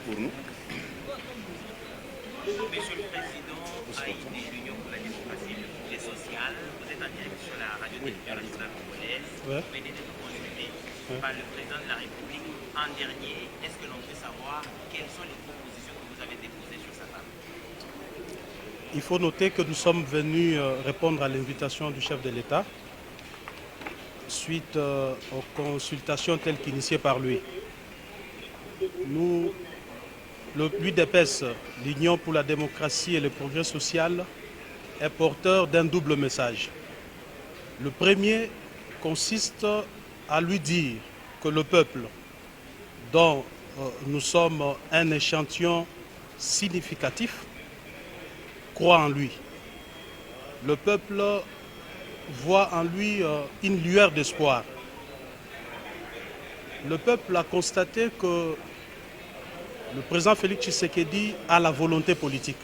pour nous. Monsieur le Président, AID, l'Union pour la démocratie et le progrès social, vous êtes en direct sur la radio-télévision nationale congolaise. Vous venez d'être consulté par le Président de la République en dernier. Est-ce que l'on peut savoir quelles sont les propositions que vous avez déposées sur sa table? Il faut noter que nous sommes venus répondre à l'invitation du chef de l'État suite aux consultations telles qu'initiées par lui. Nous, l'UDPS, l'Union pour la démocratie et le progrès social, est porteur d'un double message. Le premier consiste à lui dire que le peuple, dont nous sommes un échantillon significatif, croit en lui. Le peuple voit en lui une lueur d'espoir. Le peuple a constaté que le président Félix Tshisekedi a la volonté politique,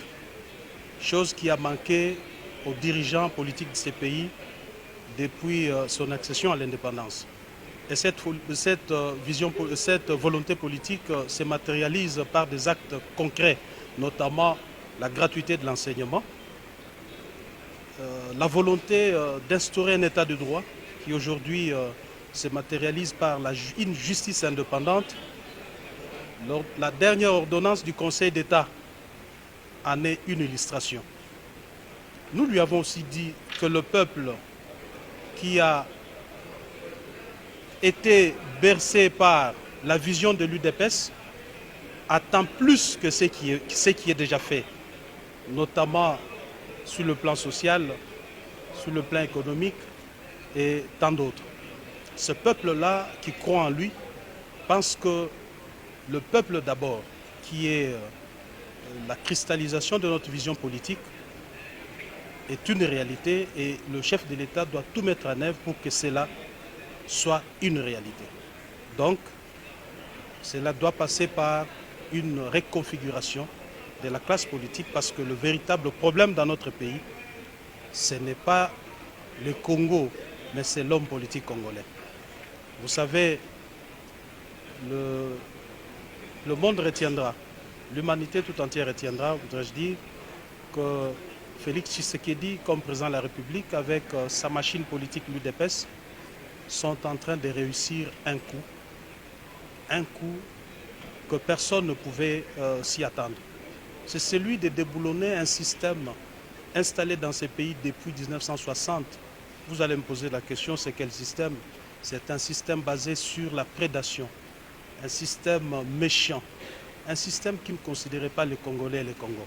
chose qui a manqué aux dirigeants politiques de ces pays depuis son accession à l'indépendance. Et cette volonté politique se matérialise par des actes concrets, notamment la gratuité de l'enseignement, la volonté d'instaurer un état de droit qui aujourd'hui se matérialise par une justice indépendante. La dernière ordonnance du Conseil d'État en est une illustration. Nous lui avons aussi dit que le peuple qui a été bercé par la vision de l'UDPS attend plus que ce qui est déjà fait, notamment sur le plan social, sur le plan économique et tant d'autres. Ce peuple-là qui croit en lui pense que le peuple d'abord, qui est la cristallisation de notre vision politique, est une réalité et le chef de l'État doit tout mettre en œuvre pour que cela soit une réalité. Donc, cela doit passer par une reconfiguration de la classe politique parce que le véritable problème dans notre pays, ce n'est pas le Congo, mais c'est l'homme politique congolais. Vous savez, le monde retiendra, l'humanité tout entière retiendra, voudrais-je dire, que Félix Tshisekedi, comme président de la République, avec sa machine politique l'UDPS, sont en train de réussir un coup que personne ne pouvait s'y attendre. C'est celui de déboulonner un système installé dans ces pays depuis 1960. Vous allez me poser la question, c'est quel système? C'est un système basé sur la prédation, un système méchant, un système qui ne considérait pas les Congolais et les Congos.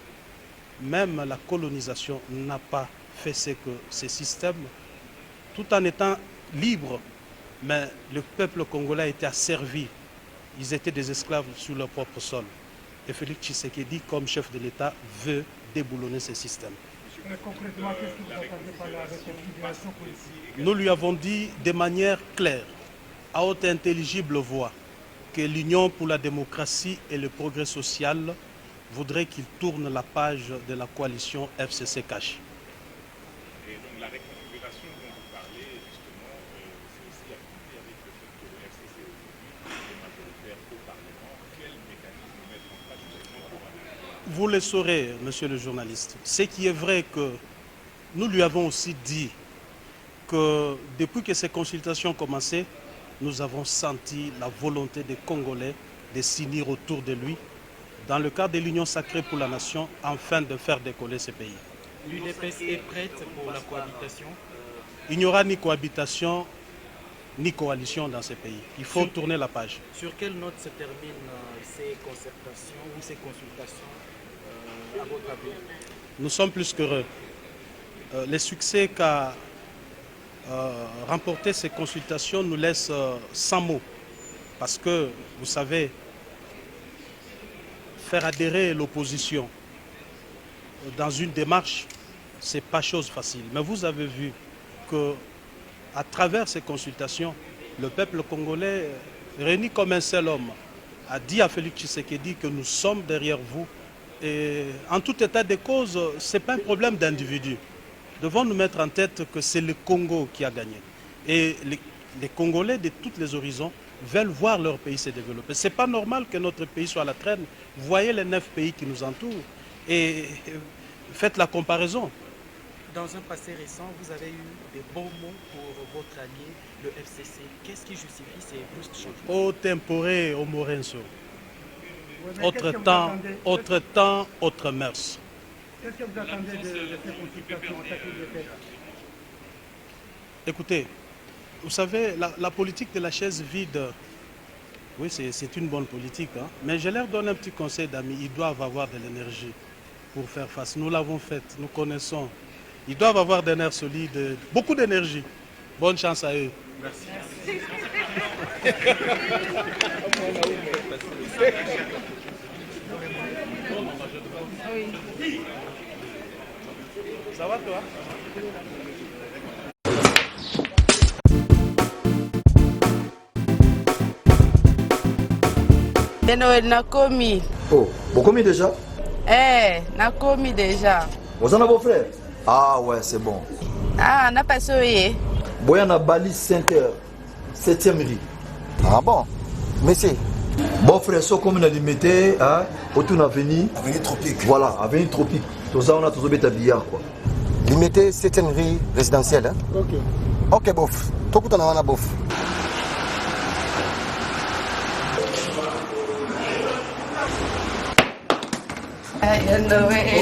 Même la colonisation n'a pas fait ce que ces systèmes, tout en étant libres, mais le peuple congolais a été asservi. Ils étaient des esclaves sur leur propre sol. Et Félix Tshisekedi, comme chef de l'État, veut déboulonner ces systèmes. Concrètement, qu'est-ce que vous attendez par la reconfiguration politique? Nous lui avons dit de manière claire, à haute et intelligible voix, que l'Union pour la démocratie et le progrès social voudrait qu'il tourne la page de la coalition FCC-CACH. Et donc la reconfiguration dont vous parlez, justement, c'est aussi accompli avec le fait que le FCC aujourd'hui est majoritaire au Parlement. Quel mécanisme mettre en place justement pour améliorer? Vous le saurez, monsieur le journaliste. Ce qui est vrai que nous lui avons aussi dit que depuis que ces consultations ont commencé, nous avons senti la volonté des Congolais de s'unir autour de lui dans le cadre de l'Union sacrée pour la nation, afin de faire décoller ce pays. L'UDPS est prête pour la cohabitation? Il n'y aura ni cohabitation, ni coalition dans ces pays. Il faut tourner la page. Sur quelle note se terminent ces concertations ou ces consultations à votre avis? Nous sommes plus qu'heureux. Les succès qu'a remporté ces consultations nous laissent sans mots. Parce que, vous savez, faire adhérer l'opposition dans une démarche, ce n'est pas chose facile. Mais vous avez vu qu'à travers ces consultations, le peuple congolais, réuni comme un seul homme, a dit à Félix Tshisekedi que nous sommes derrière vous. Et en tout état de cause, ce n'est pas un problème d'individu. Devons nous mettre en tête que c'est le Congo qui a gagné. Et les Congolais de tous les horizons veulent voir leur pays se développer. Ce n'est pas normal que notre pays soit à la traîne. Vous voyez les 9 pays qui nous entourent et faites la comparaison. Dans un passé récent, vous avez eu des bons mots pour votre allié, le FCC. Qu'est-ce qui justifie ces brusques changements? Au tempore, au morenso. Ouais, Autre temps, autre mœurs. Qu'est-ce que vous attendez de ces consultations en tête de fait? Écoutez, vous savez, la politique de la chaise vide, oui, c'est une bonne politique, hein, mais je leur donne un petit conseil d'amis. Ils doivent avoir de l'énergie pour faire face. Nous l'avons faite, nous connaissons. Ils doivent avoir des nerfs solides, beaucoup d'énergie. Bonne chance à eux. Merci. Ça va toi? Noël nakomi. Oh, vous commis déjà? Nakomi déjà. Vous en avez vos frères? Ah ouais, c'est bon. Ah, n'a pas soyé. Boyana Bali Center, 7e rue. Ah bon? Monsieur? Bon frère, so comme on a limité, hein, autour de l'avenue. Avenue Tropique. Voilà, avenue Tropique. Tout ça, on a tous bêta billard quoi. Limité 7e rue résidentielle, hein? Ok. Ok, bof. Tout le monde a bof.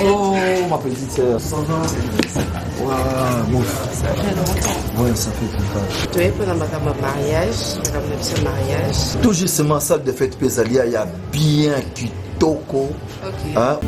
Oh, ma petite sœur, ça va? Ouais, bon. Ça fait longtemps. Ouais, ça fait longtemps. Tu es pendant ma mariage. Tout justement, salle de fête Pésalia, il y a bien kitoko. Ok. Hein?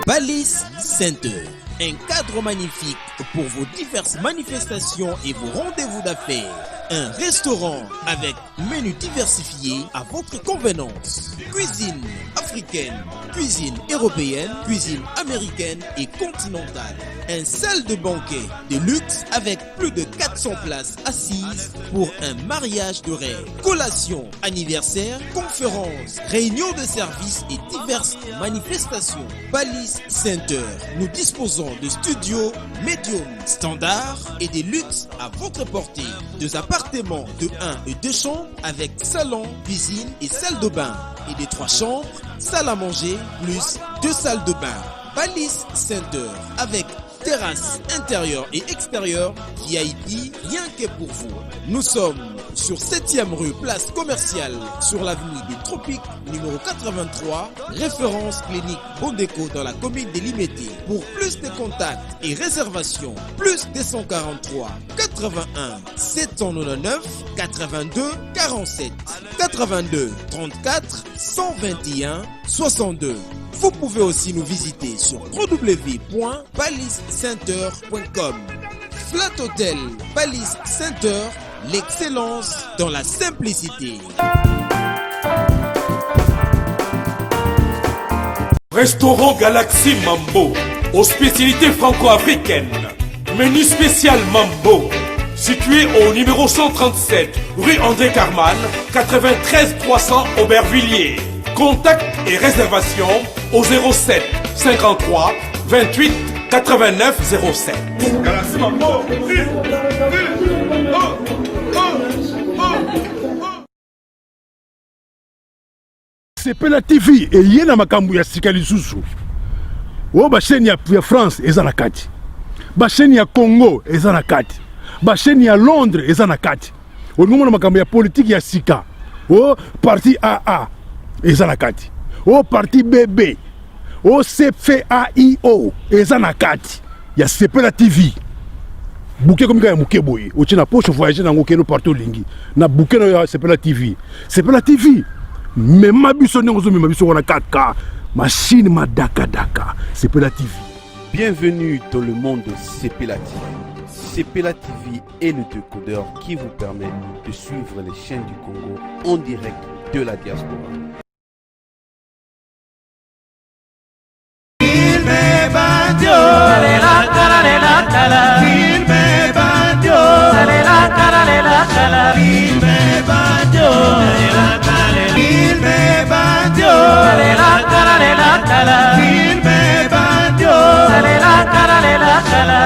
Balise Center, un cadre magnifique pour vos diverses manifestations et vos rendez-vous d'affaires. Un restaurant avec menu diversifié à votre convenance. Cuisine africaine, cuisine européenne, cuisine américaine et continentale. Un salle de banquet de luxe avec plus de 400 places assises pour un mariage de rêve. Collation, anniversaire, conférences, réunions de services et diverses manifestations. Balise Center. Nous disposons de studios médium standard et des luxes à votre portée. Deux appartements de 1 et 2 chambres avec salon, cuisine et salle de bain. Et des 3 chambres, salle à manger plus 2 salles de bain. Balise Center avec terrasse intérieure et extérieure, VIP, rien que pour vous. Nous sommes sur 7e rue, place commerciale, sur l'avenue des Tropiques, numéro 83, référence clinique Bondéco dans la commune de Limete. Pour plus de contacts et réservations, plus 243 81 799 82 47 82 34 121 62. Vous pouvez aussi nous visiter sur www.baliscenter.com. Flat Hotel Balise Center, l'excellence dans la simplicité. Restaurant Galaxy Mambo, aux spécialités franco-africaines. Menu spécial Mambo, situé au numéro 137, rue André Carman, 93 300 Aubervilliers. Contact et réservation au 07 53 28 89 07. Galaxy Mambo. Sepela TV et yena makambu ya sika lisusu. O ba chaîne ya France eza na kati. Ba chaîne ya Congo eza na kati. Ba chaîne ya Londres eza na kati. O ngomona makambu ya politique ya sika. O parti AA eza na kati. O parti BB. O CFAIO eza na kati. Ya Sepela TV. Bouquet comme ya muke boye. O tina poche voyager na ngokeno partout lingi. Na bouquet na Sepela TV. Sepela TV. Mais ma biso n'engo ma biso wana 4K machine ma daka Sepela TV. Bienvenue dans le monde de Sepela TV. Sepela TV est le décodeur qui vous permet de suivre les chaînes du Congo en direct de la diaspora. Il me bandio, kala, filme banjo, salela kala,